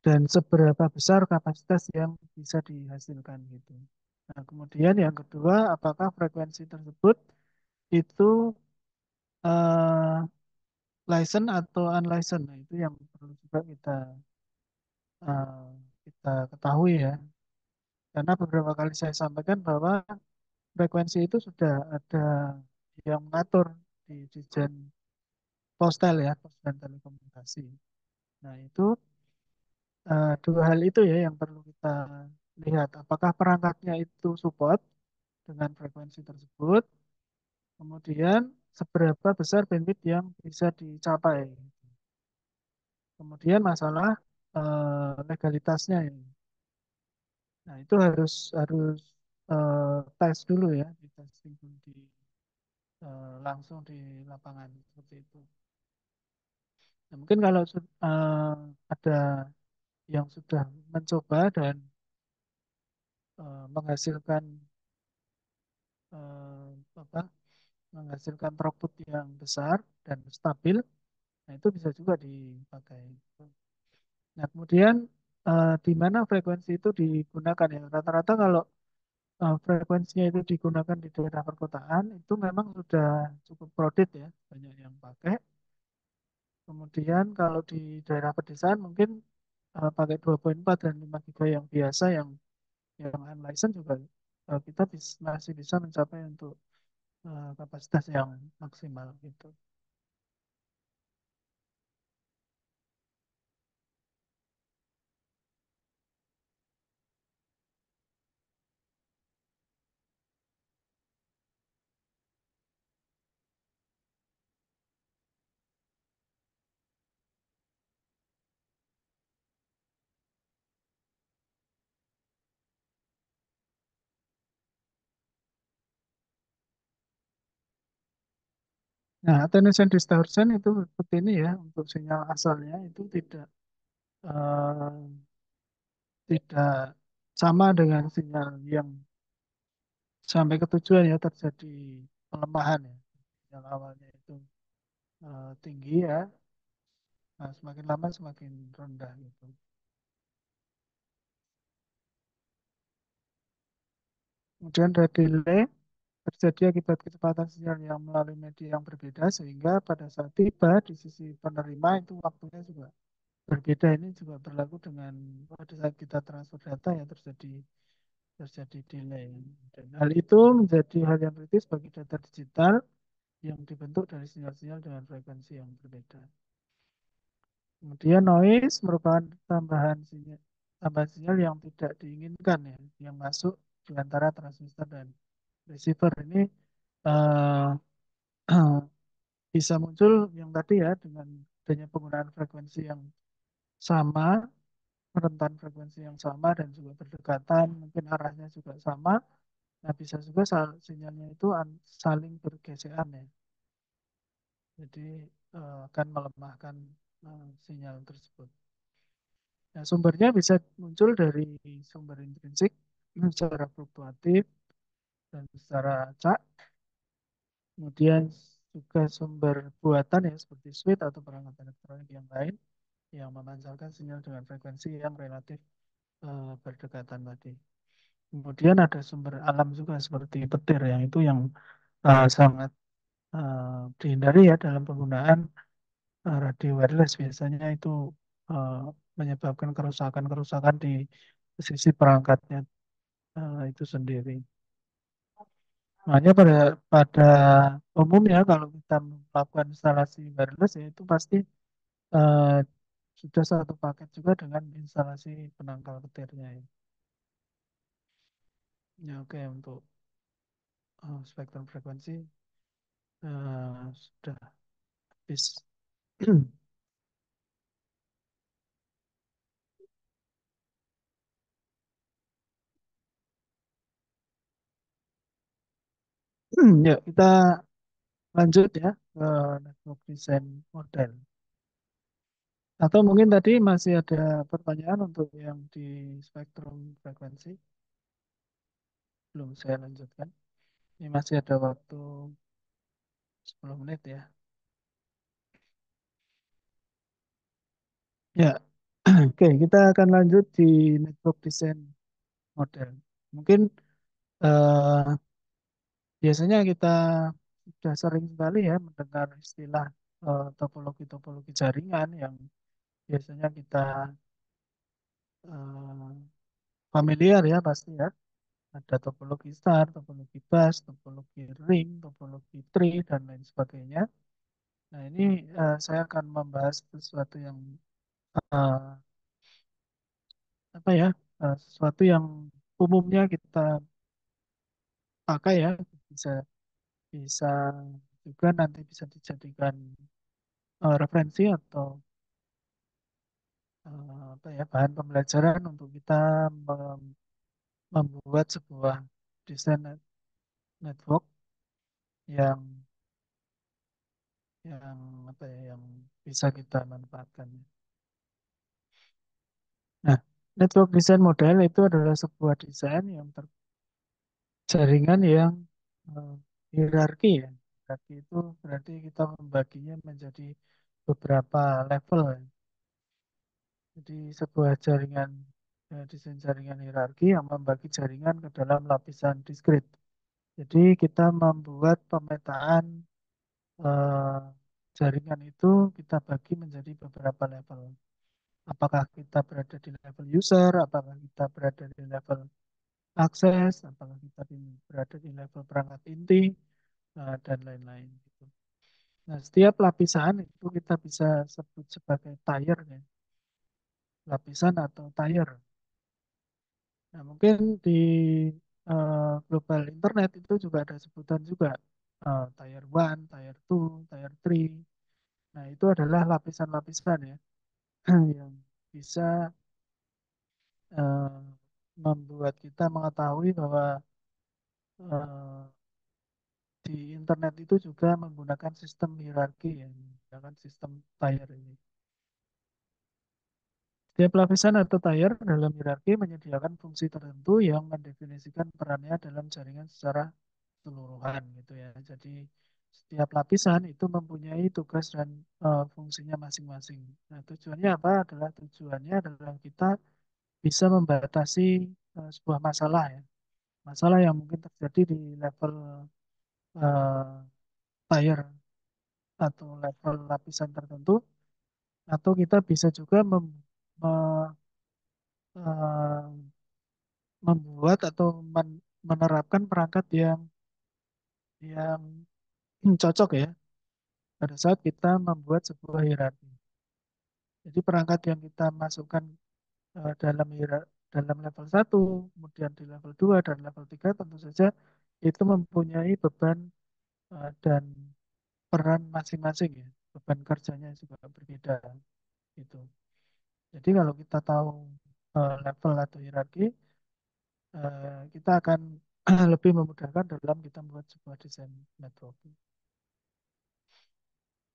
Dan seberapa besar kapasitas yang bisa dihasilkan gitu. Nah, kemudian yang kedua, apakah frekuensi tersebut itu eh, license atau unlicensed? Nah, itu yang perlu juga eh, kita ketahui ya. Karena beberapa kali saya sampaikan bahwa frekuensi itu sudah ada yang mengatur di Dirjen Postel ya, Pos dan Telekomunikasi. Nah, itu dua hal itu ya yang perlu kita lihat. Apakah perangkatnya itu support dengan frekuensi tersebut, kemudian seberapa besar bandwidth yang bisa dicapai. Kemudian masalah legalitasnya ini. Nah, itu harus harus tes dulu ya, di testing dulu langsung di lapangan seperti itu. Nah, mungkin kalau ada yang sudah mencoba dan menghasilkan apa menghasilkan throughput yang besar dan stabil, nah itu bisa juga dipakai. Nah, kemudian di mana frekuensi itu digunakan ya? Rata-rata kalau frekuensinya itu digunakan di daerah perkotaan, itu memang sudah cukup crowded ya, banyak yang pakai. Kemudian kalau di daerah pedesaan mungkin pakai 2,4 dan 5 giga yang biasa, yang unlicensed juga kita masih bisa mencapai untuk kapasitas yang maksimal gitu. Nah, attenuation distortion itu seperti ini ya, untuk sinyal asalnya itu eh, tidak sama dengan sinyal yang sampai ke tujuan ya, terjadi pelemahan ya. Sinyal awalnya itu tinggi ya, nah, semakin lama semakin rendah gitu. Kemudian ada delay terjadi akibat kecepatan sinyal yang melalui media yang berbeda, sehingga pada saat tiba di sisi penerima itu waktunya juga berbeda. Ini juga berlaku dengan pada saat kita transfer data ya, terjadi terjadi delay. Dan hal itu menjadi hal yang kritis bagi data digital yang dibentuk dari sinyal-sinyal dengan frekuensi yang berbeda. Kemudian noise merupakan tambahan sinyal yang tidak diinginkan ya, yang masuk di antara transmitter dan receiver. Ini eh, bisa muncul yang tadi ya, dengan adanya penggunaan frekuensi yang sama, rentan frekuensi yang sama dan juga berdekatan, mungkin arahnya juga sama. Nah, bisa juga sinyalnya itu saling bergesekan ya. Jadi akan melemahkan sinyal tersebut. Nah, sumbernya bisa muncul dari sumber intrinsik secara fluktuatif dan secara acak. Kemudian juga sumber buatan ya, seperti switch atau perangkat elektronik yang lain yang memancarkan sinyal dengan frekuensi yang relatif berdekatan tadi. Kemudian ada sumber alam juga seperti petir yang itu yang sangat dihindari ya dalam penggunaan radio wireless biasanya itu eh, menyebabkan kerusakan-kerusakan di sisi perangkatnya itu sendiri. Makanya pada umumnya kalau kita melakukan instalasi wireless ya itu pasti eh, sudah satu paket juga dengan instalasi penangkal petirnya ya. Ya, oke untuk spektrum frekuensi sudah habis. Ya, kita lanjut ya ke network design model. Atau mungkin tadi masih ada pertanyaan untuk yang di spektrum frekuensi, belum saya lanjutkan. Ini masih ada waktu 10 menit ya. Ya, oke, kita akan lanjut di network design model. Mungkin eh, biasanya kita sudah sering sekali ya mendengar istilah topologi-topologi jaringan yang biasanya kita eh, familiar ya pasti ya. Ada topologi star, topologi bus, topologi ring, topologi tree, dan lain sebagainya. Nah, ini saya akan membahas sesuatu yang eh, apa ya, sesuatu yang umumnya kita pakai ya, bisa bisa juga nanti bisa dijadikan referensi atau apa ya bahan pembelajaran untuk kita mem- membuat sebuah desain network yang yang apa ya yang bisa kita manfaatkan. Nah, network design model itu adalah sebuah desain yang terjaringan yang eh, hierarki ya. Hierarki itu berarti kita membaginya menjadi beberapa level ya. Jadi sebuah jaringan desain jaringan hierarki yang membagi jaringan ke dalam lapisan diskrit. Jadi kita membuat pemetaan eh, jaringan itu kita bagi menjadi beberapa level. Apakah kita berada di level user, apakah kita berada di level akses, apakah kita berada di level perangkat inti, dan lain-lain. Gitu. Nah, setiap lapisan itu kita bisa sebut sebagai tier, ya. Lapisan atau tier. Nah, mungkin di global internet itu juga ada sebutan juga. Tier 1, Tier 2, Tier 3. Nah, itu adalah lapisan-lapisan ya yang bisa eh, membuat kita mengetahui bahwa eh, di internet itu juga menggunakan sistem hierarki ya, menggunakan sistem tier ini. Setiap lapisan atau tier dalam hierarki menyediakan fungsi tertentu yang mendefinisikan perannya dalam jaringan secara keseluruhan gitu ya. Jadi setiap lapisan itu mempunyai tugas dan fungsinya masing-masing. Nah, tujuannya apa? Tujuannya adalah kita bisa membatasi sebuah masalah ya. Masalah yang mungkin terjadi di level eh, tier atau level lapisan tertentu, atau kita bisa juga me- eh, membuat atau menerapkan perangkat yang cocok ya pada saat kita membuat sebuah hierarki. Jadi perangkat yang kita masukkan dalam level satu, kemudian di level 2 dan level 3 tentu saja itu mempunyai beban dan peran masing-masing ya. Beban kerjanya juga berbeda gitu. Jadi kalau kita tahu level atau hierarki, kita akan lebih memudahkan dalam kita membuat sebuah desain network.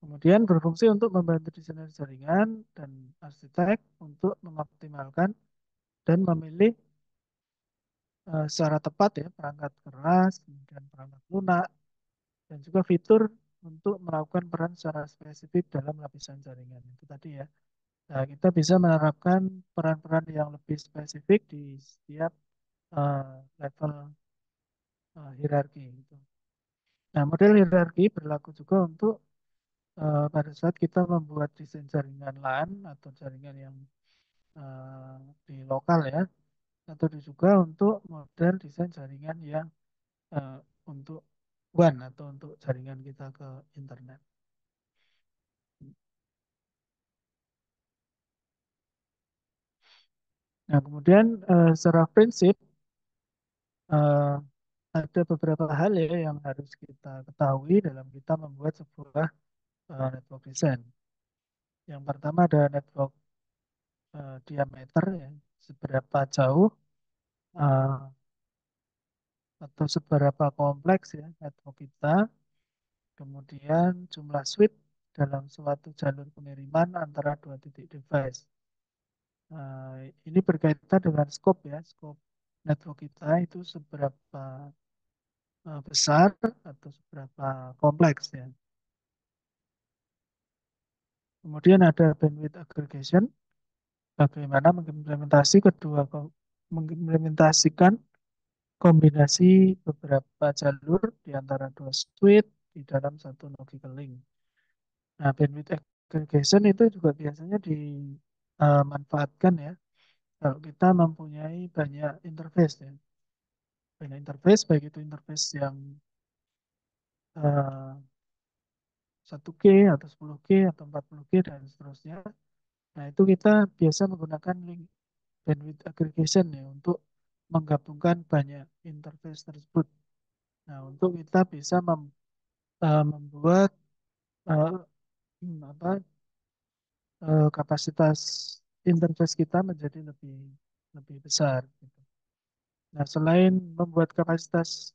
Kemudian berfungsi untuk membantu desainer jaringan dan arsitek untuk mengoptimalkan dan memilih secara tepat ya perangkat keras, kemudian perangkat lunak, dan juga fitur untuk melakukan peran secara spesifik dalam lapisan jaringan. Itu tadi ya. Nah, kita bisa menerapkan peran-peran yang lebih spesifik di setiap level hierarki. Gitu. Nah, model hierarki berlaku juga untuk pada saat kita membuat desain jaringan LAN atau jaringan yang eh, di lokal ya, atau juga untuk model desain jaringan yang eh, untuk WAN atau untuk jaringan kita ke internet. Nah, kemudian secara prinsip eh, ada beberapa hal ya yang harus kita ketahui dalam kita membuat sebuah network design. Yang pertama ada network diameter ya, seberapa jauh eh, atau seberapa kompleks ya network kita. Kemudian jumlah switch dalam suatu jalur pengiriman antara dua titik device. Ini berkaitan dengan scope ya, scope network kita itu seberapa besar atau seberapa kompleks ya. Kemudian ada bandwidth aggregation, bagaimana mengimplementasikan kombinasi beberapa jalur di antara dua switch di dalam satu logical link. Nah, bandwidth aggregation itu juga biasanya dimanfaatkan ya kalau kita mempunyai banyak interface ya. Banyak interface, baik itu interface yang eh, 1G atau 10G atau 40G dan seterusnya. Nah, itu kita biasa menggunakan link bandwidth aggregation ya untuk menggabungkan banyak interface tersebut. Nah, untuk kita bisa membuat eh, apa kapasitas interface kita menjadi lebih lebih besar gitu. Nah, selain membuat kapasitas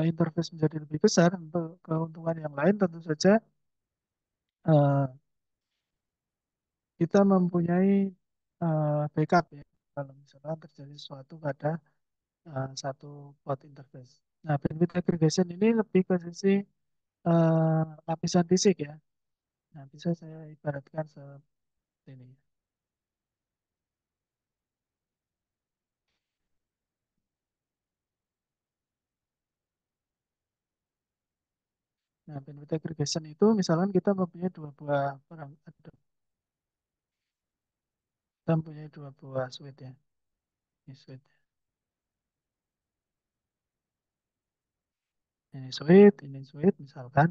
interface menjadi lebih besar, untuk keuntungan yang lain tentu saja eh, kita mempunyai backup ya kalau misalnya terjadi sesuatu pada satu port interface. Nah, bandwidth aggregation ini lebih ke sisi lapisan fisik ya. Nah, bisa saya ibaratkan seperti ini. Nah, bandwidth aggregation itu misalkan kita mempunyai dua buah kita mempunyai dua buah switch ya. Ini switch, ini switch misalkan.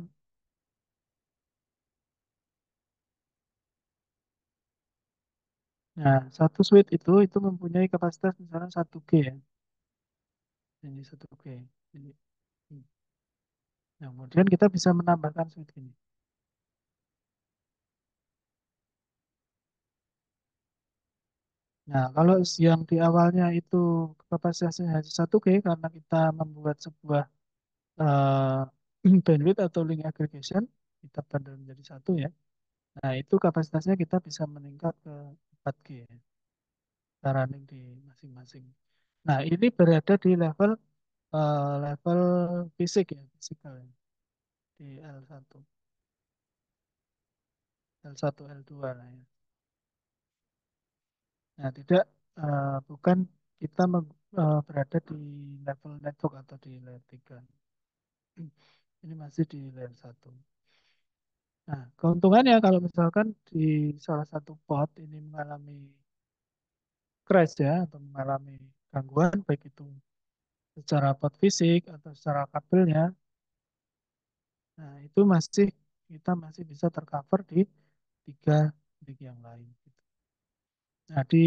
Nah, satu switch itu mempunyai kapasitas misalnya 1G ya. Ini 1G. Ini. Nah, kemudian kita bisa menambahkan switch ini. Nah, kalau yang di awalnya itu kapasitasnya hanya 1G karena kita membuat sebuah bandwidth atau link aggregation, kita bundle menjadi satu ya. Nah, itu kapasitasnya kita bisa meningkat ke 4G ya, kita running di masing-masing. Nah, ini berada di level fisik ya, fisikal ya, di L1, L1, L2 lah ya. Nah, tidak bukan kita berada di level network atau di layer 3. Ini masih di layer 1. Nah, keuntungannya kalau misalkan di salah satu port ini mengalami crash ya atau mengalami gangguan baik itu secara port fisik atau secara kabelnya, nah itu kita masih bisa tercover di tiga titik yang lain. Gitu. Nah, di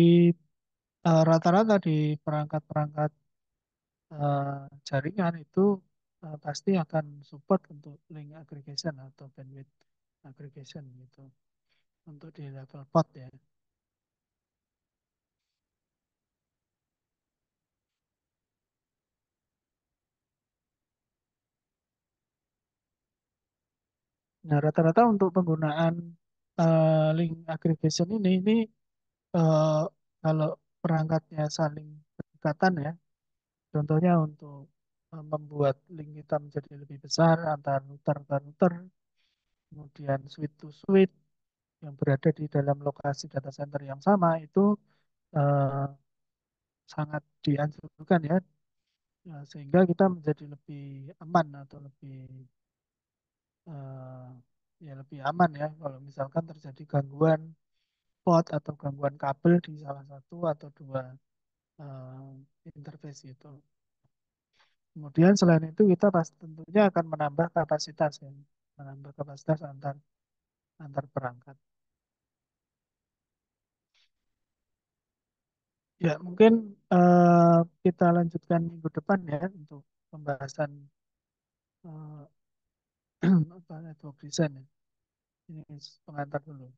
rata-rata di perangkat-perangkat jaringan itu pasti akan support untuk link aggregation atau bandwidth aggregation gitu untuk di level pod ya. Nah, rata-rata untuk penggunaan link aggregation ini eh, kalau perangkatnya saling berdekatan ya, contohnya untuk membuat link kita menjadi lebih besar antar router ke router, kemudian switch to switch yang berada di dalam lokasi data center yang sama itu eh, sangat dianjurkan ya. Sehingga kita menjadi lebih aman atau lebih eh, ya lebih aman ya kalau misalkan terjadi gangguan pot atau gangguan kabel di salah satu atau dua interface itu. Kemudian selain itu kita pasti tentunya akan menambah kapasitas ya, menambah kapasitas antar antar perangkat. Ya mungkin kita lanjutkan minggu depan ya untuk pembahasan eh, apa network design ya. Ini pengantar dulu.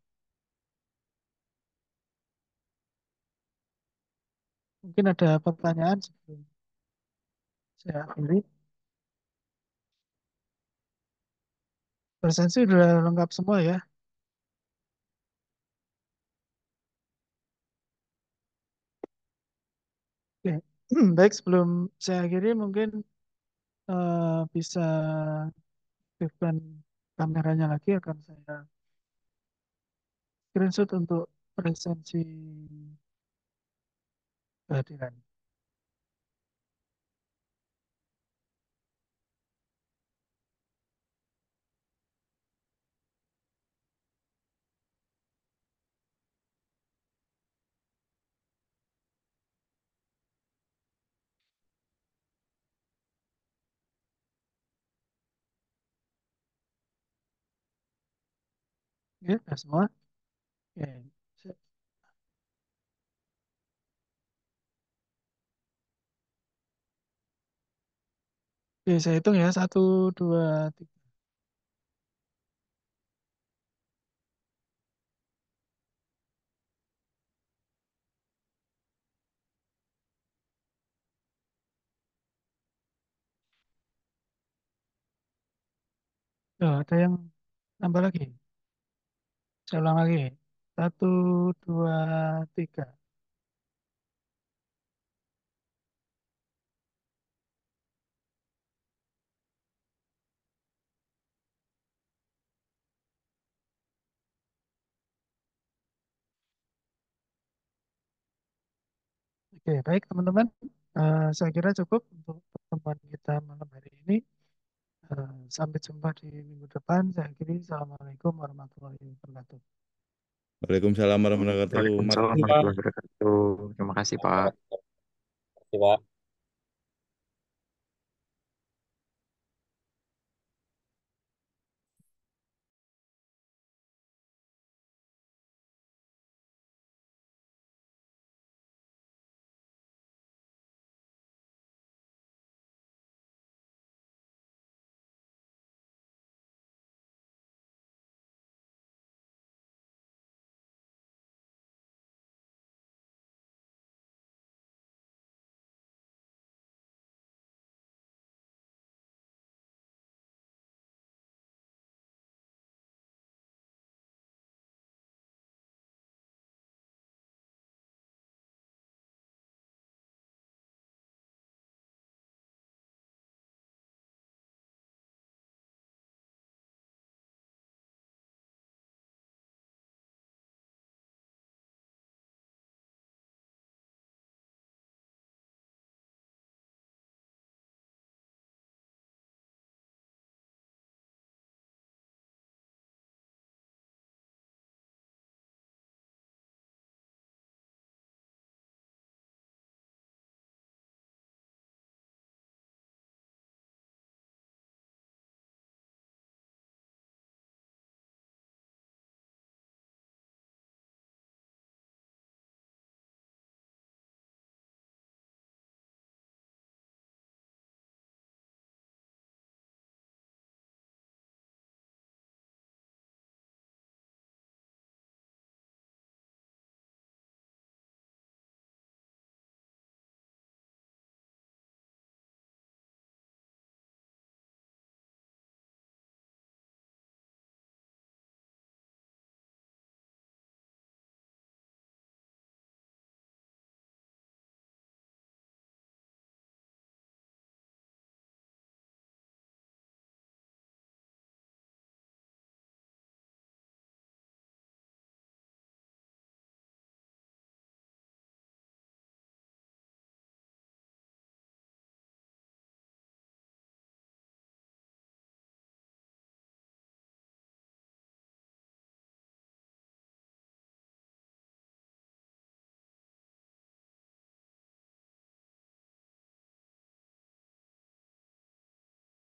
Mungkin ada pertanyaan sebelum saya akhiri. Presensi sudah lengkap semua ya. Oke. Baik, sebelum saya akhiri mungkin bisa aktifkan kameranya lagi akan saya screenshot untuk presensi kehadiran. Ya, sudah semua. Oke. Saya Oke, saya hitung ya. Satu, dua, tiga. Oh, ada yang nambah lagi. Saya ulang lagi. Satu, dua, tiga. Oke, baik teman-teman. Saya kira cukup untuk pertemuan kita malam hari ini. Sampai jumpa di minggu depan. Saya akhiri. Assalamualaikum warahmatullahi wabarakatuh. Waalaikumsalam warahmatullahi wabarakatuh. Waalaikumsalam Makasih, Pak. warahmatullahi wabarakatuh. Terima kasih, Pak. Makasih, Pak.